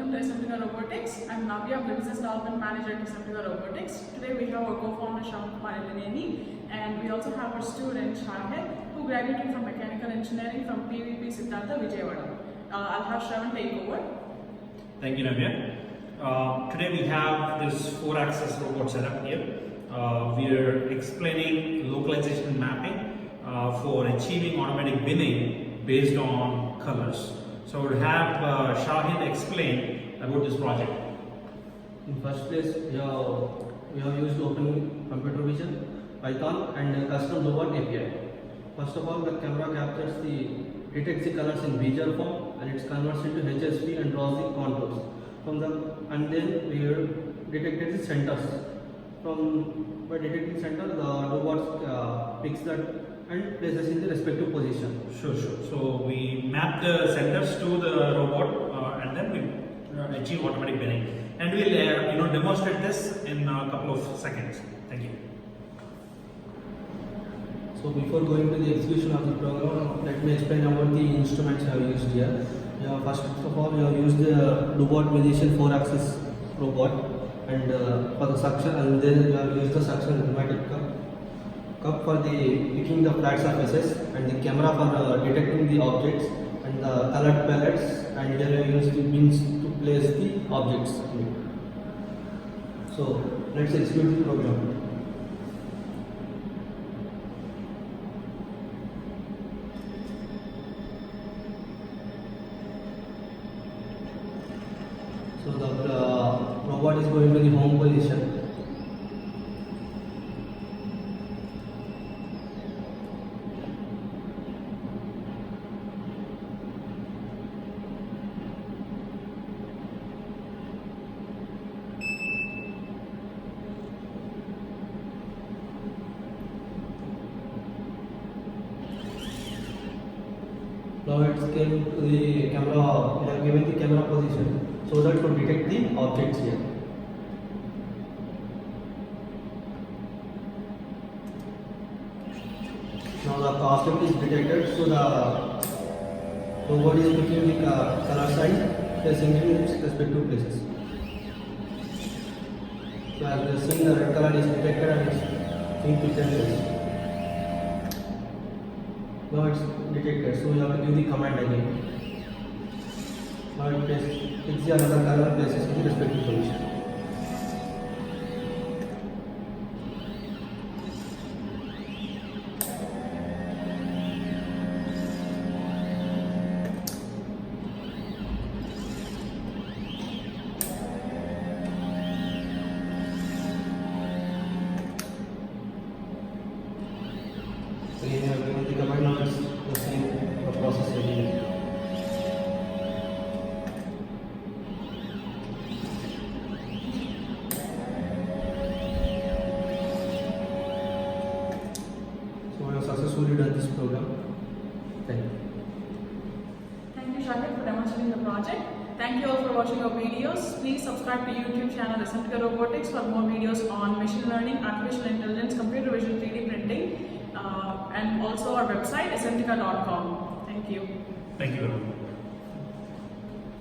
Welcome to Assemtica Robotics. I'm Navya, Business Development Manager at Assemtica Robotics. Today we have our co-founder Shah and we also have our student Shahid, who graduated from Mechanical Engineering from PVP Siddhartha Vijayawada. I'll have Shravan take over. Thank you, Navya. Today we have this 4-axis robot setup here. We are explaining localization and mapping for achieving automatic binning based on colors. So we'll have Shahid explain about this project. In first place, we have used Open Computer Vision, Python and custom Dobot API. First of all, the camera detects the colors in visual form and it converts into HSP and draws the contours. And then we detected the centers. By detecting center, the robot picks that and places in the respective position. Sure. So we map the centers to the robot and then we achieve automatic binning. And we'll demonstrate this in a couple of seconds. Thank you. So before going to the execution of the program, let me explain about the instruments I have used here. First of all, we have used the Dobot Mediation 4-axis robot and for the suction, and then we have used the suction pneumatic cup for the picking the flat surfaces, and the camera for detecting the objects, and the colored pellets, and then we use the bins to place the objects. So let's execute the program. So the robot is going to the home position. Now it came to the camera, we have given the camera position so that to detect the objects here. Now the object is detected, so the robot is picking the color sign, placing it in its respective places. So as we are seeing, the red color is detected and it's being picked and placed. Now it's detected, so we have to give the command again. Now it picks the another color and places in the respective position. Again, we have given the command, now it's the same process again. So we have successfully done this program. Thank you. Thank you, Shahid, for demonstrating the project. Thank you all for watching our videos. Please subscribe to YouTube channel Assemtica Robotics for more videos on machine learning, artificial intelligence, computer vision, 3D printing, and also our website assemtica.com. Thank you. Thank you, everyone.